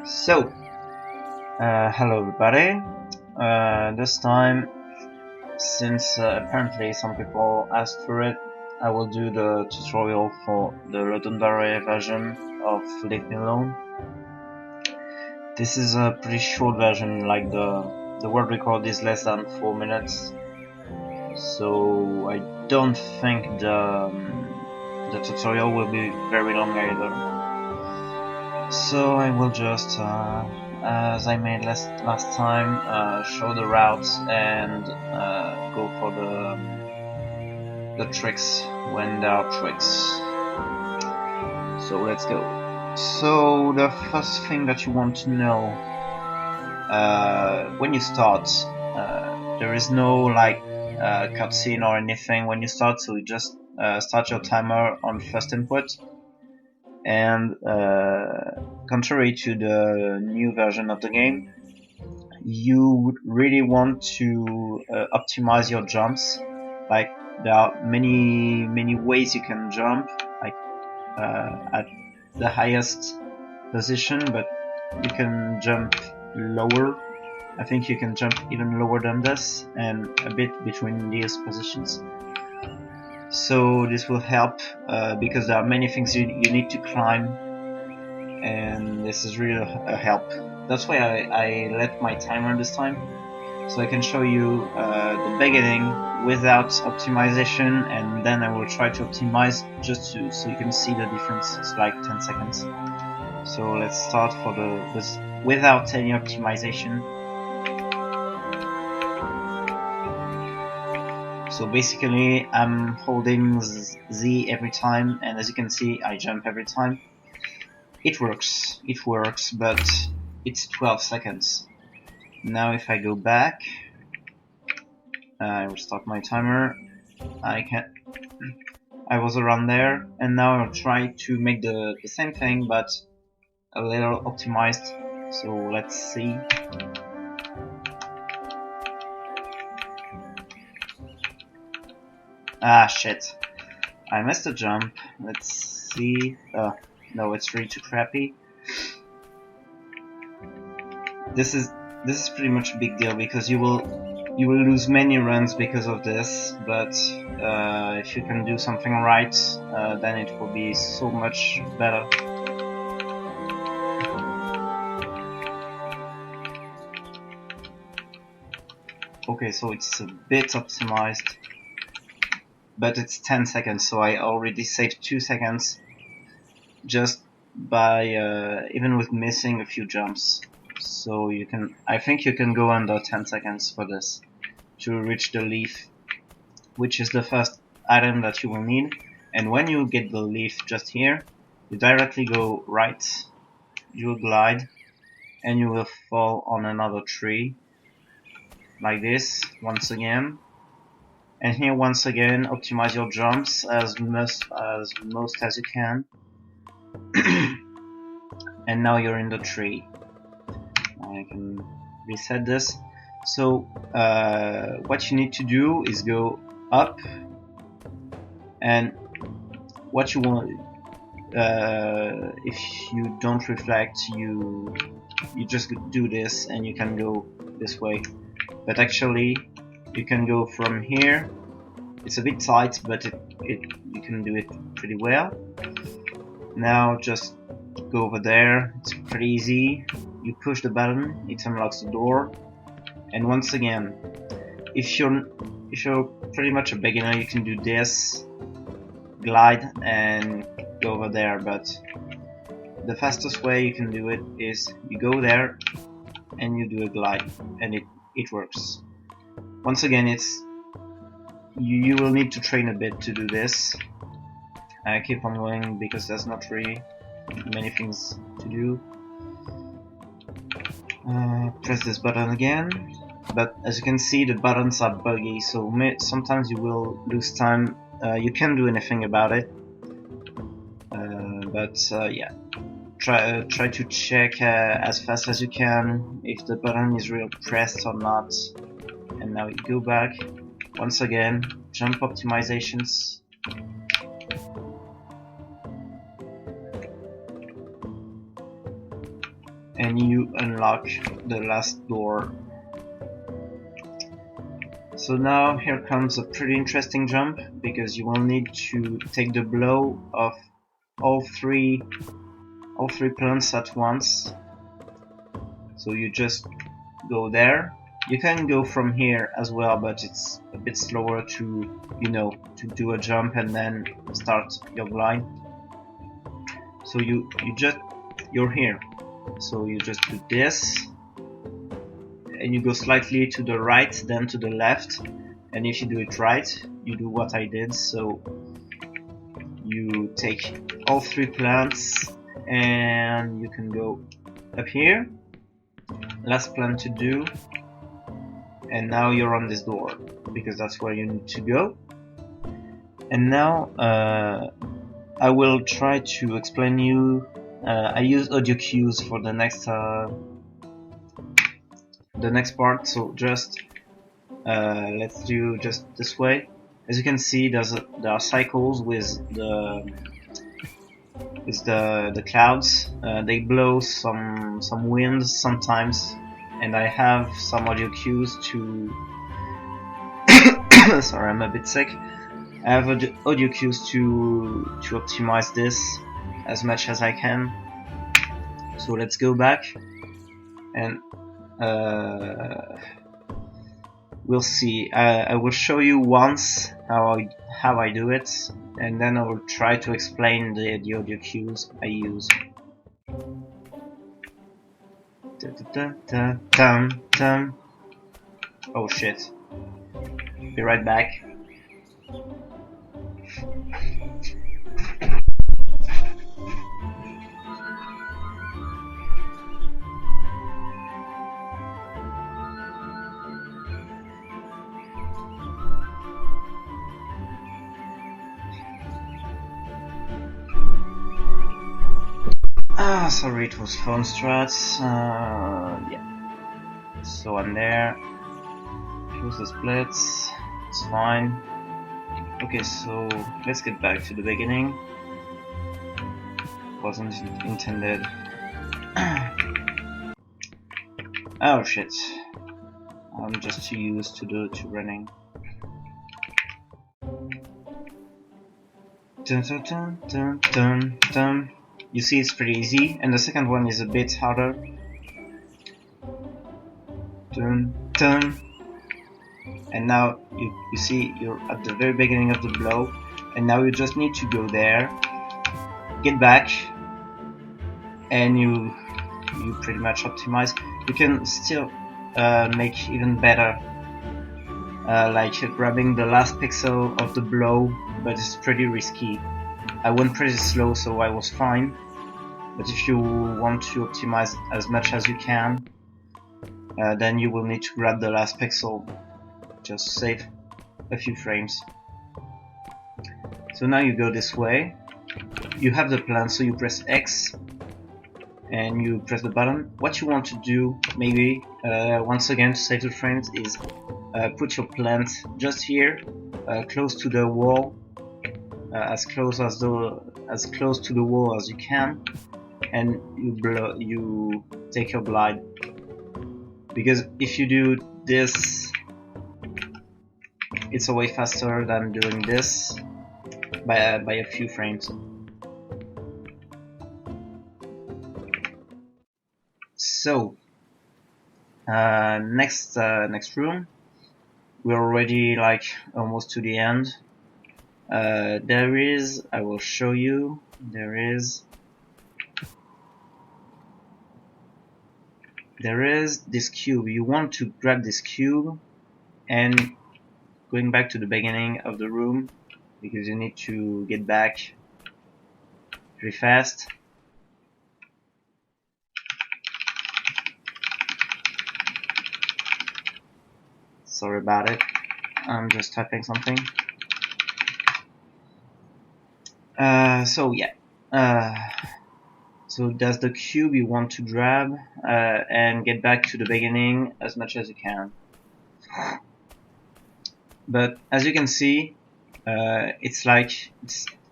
So, hello everybody. This time, since apparently some people asked for it, I will do the tutorial for the Ludum version of Leave Me Alone. This is a pretty short version, like the word record is less than 4 minutes, so I don't think the tutorial will be very long either. So I will just, as I made last time, show the routes and go for the tricks when there are tricks. So let's go. So the first thing that you want to know when you start, there is no like cutscene or anything when you start, so you just start your timer on first input. And contrary to the new version of the game, you would really want to optimize your jumps. Like, there are many ways you can jump, like at the highest position, but you can jump lower. I think you can jump even lower than this, and a bit between these positions. So this will help because there are many things you need to climb, and this is really a help. That's why I let my timer this time, so I can show you the beginning without optimization, and then I will try to optimize just so you can see the difference. It's like 10 seconds. So let's start for this without any optimization. So basically, I'm holding Z every time, and as you can see, I jump every time. It works, but it's 12 seconds. Now if I go back, I will start my timer. I was around there, and now I'll try to make the same thing, but a little optimized. So let's see. Ah, shit. I missed a jump. Let's see. No, it's really too crappy. This is pretty much a big deal because you will lose many runs because of this. But if you can do something right, then it will be so much better. Okay, so it's a bit optimized, but it's 10 seconds, so I already saved 2 seconds just by even with missing a few jumps. So I think you can go under 10 seconds for this to reach the leaf, which is the first item that you will need. And when you get the leaf just here, you directly go right, you will glide, and you will fall on another tree like this once again. And here once again, optimize your jumps as most as you can. And now you're in the tree. I can reset this. So what you need to do is go up, and what you want, if you don't reflect, you just do this and you can go this way. But actually you can go from here. It's a bit tight, but you can do it pretty well. Now just go over there. It's pretty easy. You push the button, it unlocks the door. And once again, if you're pretty much a beginner, you can do this, glide, and go over there. But the fastest way you can do it is you go there and you do a glide, and it works. Once again, you will need to train a bit to do this. I keep on going because there's not really many things to do. Press this button again, but as you can see, the buttons are buggy, so sometimes you will lose time. You can't do anything about it, but yeah, try to check as fast as you can if the button is really pressed or not. And now you go back once again, jump optimizations. and you unlock the last door. So now here comes a pretty interesting jump, because you will need to take the blow of all three plants at once. So you just go there. You can go from here as well, but it's a bit slower to, you know, to do a jump and then start your glide. So you're here. So you just do this, and you go slightly to the right, then to the left. And if you do it right, you do what I did. So you take all three plants, and you can go up here. Last plant to do. And now you're on this door, because that's where you need to go. And now I will try to explain you. I use audio cues for the next part, so just let's do just this way. As you can see, there are cycles with the clouds. They blow some winds sometimes, and I have some audio cues to sorry, I'm a bit sick. I have audio cues to optimize this as much as I can. So let's go back, and we'll see. I will show you once how I do it, and then I will try to explain the audio cues I use. Oh shit. Be right back. Sorry, it was phone struts. Yeah. So I'm there. Close the splits. It's fine. Okay, so let's get back to the beginning. Wasn't intended. Oh shit. I'm just too used to running. Dun dun dun dun dun dun. You see, it's pretty easy, and the second one is a bit harder. Dun dun. And now you see you're at the very beginning of the blow, and now you just need to go there, get back, and you pretty much optimize. You can still make even better, like grabbing the last pixel of the blow, but it's pretty risky. I went pretty slow, so I was fine. But if you want to optimize as much as you can, then you will need to grab the last pixel, just to save a few frames. So now you go this way. You have the plan, so you press X and you press the button. What you want to do, maybe once again to save the frames, is put your plant just here, close to the wall, as close to the wall as you can, and you take your glide. Because if you do this, it's way faster than doing this by a few frames. So next room. We're already like almost to the end. There is, I will show you, there is this cube. You want to grab this cube and going back to the beginning of the room, because you need to get back pretty fast. Sorry about it, I'm just typing something. So yeah, so that's the cube you want to grab and get back to the beginning as much as you can. But as you can see, it's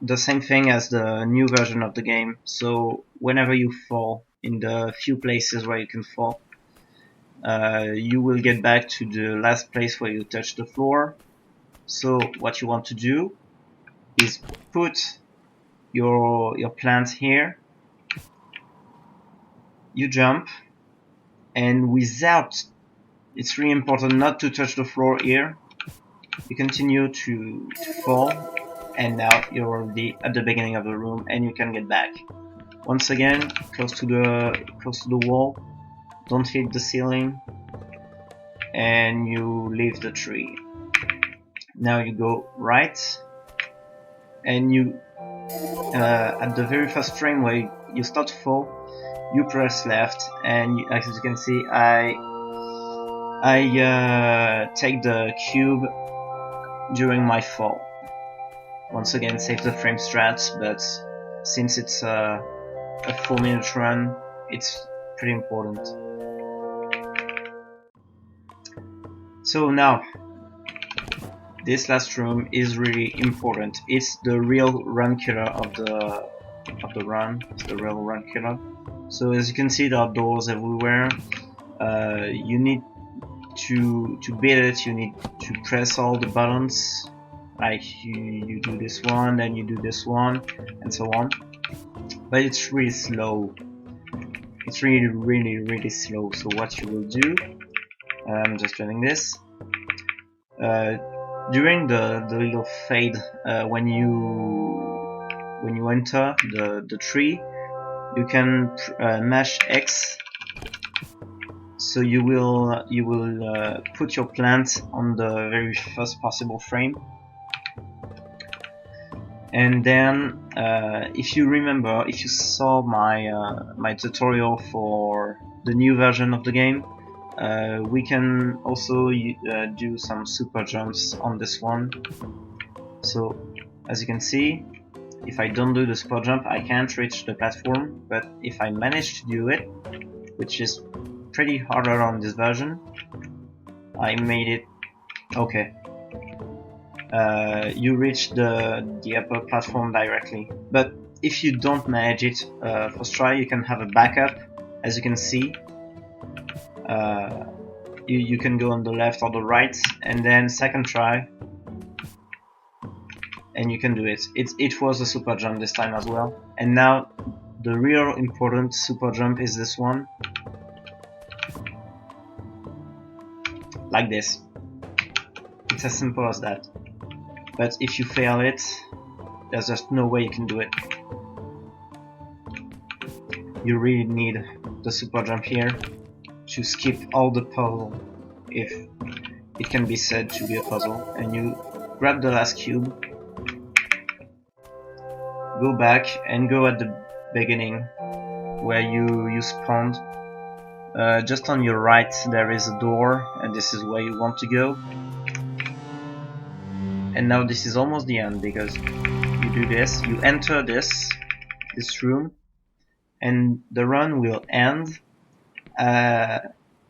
the same thing as the new version of the game. So whenever you fall in the few places where you can fall. You will get back to the last place where you touch the floor. So what you want to do is put your plant here. You jump, and it's really important not to touch the floor here. You continue to fall, and now you're already at the beginning of the room, and you can get back. Once again, close to the wall. Don't hit the ceiling, and you leave the tree. Now you go right, and you at the very first frame where you start to fall, you press left, and as you can see, I take the cube during my fall. Once again, save the frame strats, but since it's a 4-minute run, it's pretty important. So now, this last room is really important. It's the real run killer of the run. It's the real run killer. So as you can see, there are doors everywhere. You need to beat it. You need to press all the buttons. Like you do this one, then you do this one, and so on. But it's really slow. It's really slow. So what you will do? I'm just running this. During the little fade, when you enter the tree, you can mash X. So you will put your plant on the very first possible frame. And then, if you remember, if you saw my tutorial for the new version of the game, we can also do some super jumps on this one. So as you can see, if I don't do the super jump, I can't reach the platform, but if I manage to do it, which is pretty harder on this version, I made it okay. You reach the upper platform directly, but if you don't manage it first try, you can have a backup. As you can see, you can go on the left or the right, and then second try, and you can do it. It was a super jump this time as well. And now the real important super jump is this one, like this. It's as simple as that. But if you fail it, there's just no way you can do it. You really need the super jump here to skip all the puzzle, if it can be said to be a puzzle. And you grab the last cube, go back and go at the beginning where you spawned. Just on your right there is a door, and this is where you want to go. And now this is almost the end, because you do this, you enter this room, and the run will end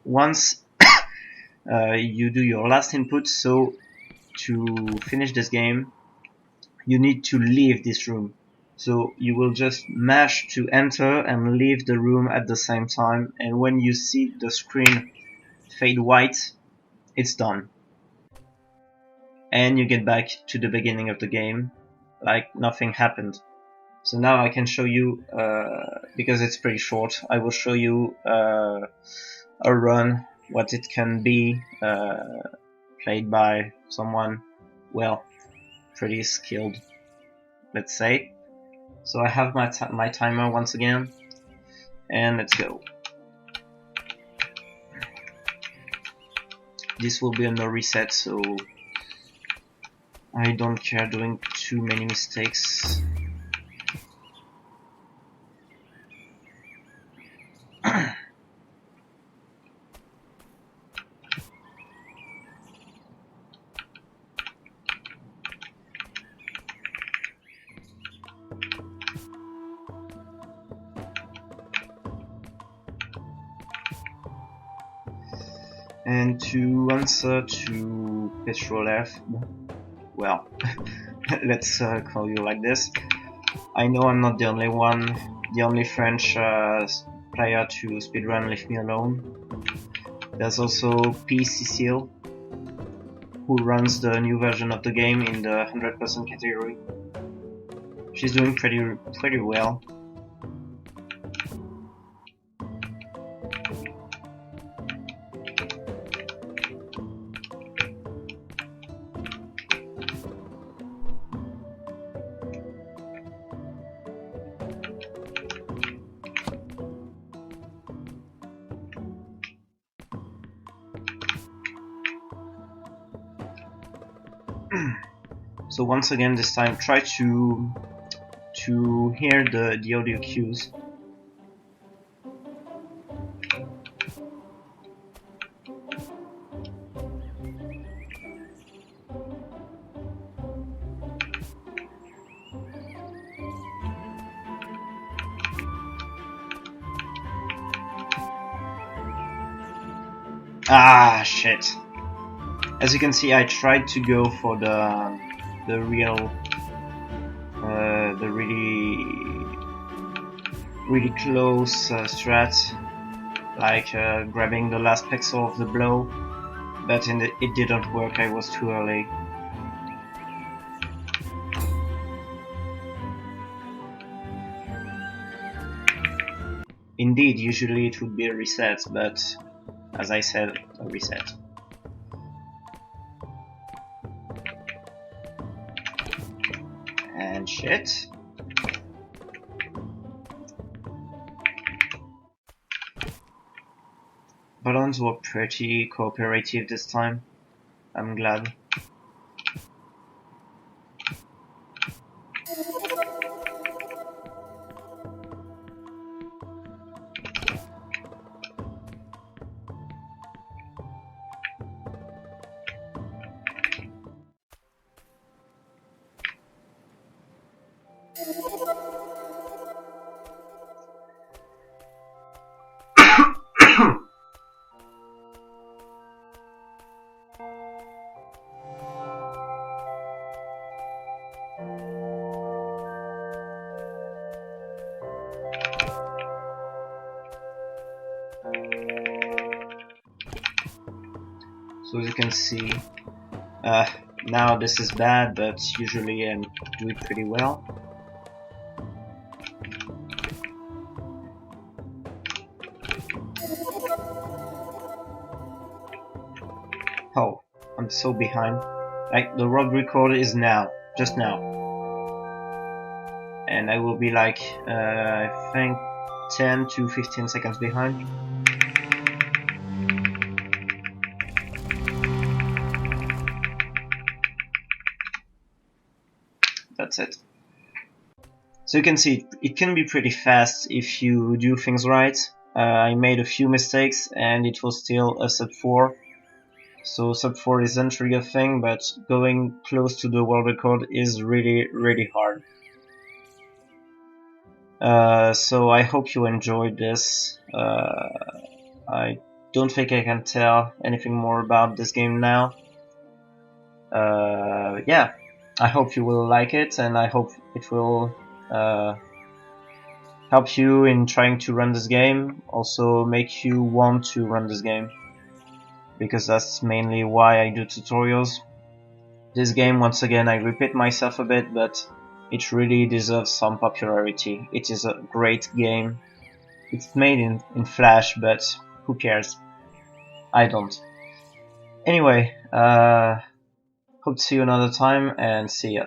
once you do your last input. So to finish this game, you need to leave this room. So you will just mash to enter and leave the room at the same time, and when you see the screen fade white, it's done. And you get back to the beginning of the game like nothing happened. So now I can show you, because it's pretty short, I will show you a run, what it can be played by someone, well, pretty skilled, let's say. So I have my timer once again, and let's go. This will be a no reset, so I don't care doing too many mistakes. And to answer to Petrolef, well, let's call you like this. I know I'm not the only one, the only French player to speedrun Leave Me Alone. There's also P. Cecile, who runs the new version of the game in the 100% category. She's doing pretty well. So once again, this time try to hear the audio cues. Ah, shit. As you can see, I tried to go for the real, the really close strat, like grabbing the last pixel of the blow, but it didn't work. I was too early. Indeed, usually it would be a reset, but as I said, a reset. And shit. Balloons were pretty cooperative this time. I'm glad. So as you can see, now this is bad, but usually I do it pretty well. Oh, I'm so behind. Like, the world record is now, just now. And I will be like, I think 10 to 15 seconds behind. That's it. So you can see it can be pretty fast if you do things right. I made a few mistakes and it was still a sub 4. So sub 4 isn't really a thing, but going close to the world record is really hard. So I hope you enjoyed this. I don't think I can tell anything more about this game now. Yeah, I hope you will like it, and I hope it will help you in trying to run this game, also make you want to run this game, because that's mainly why I do tutorials. This game, once again, I repeat myself a bit, but it really deserves some popularity. It is a great game. It's made in Flash, but who cares? I don't. Anyway, hope to see you another time, and see ya.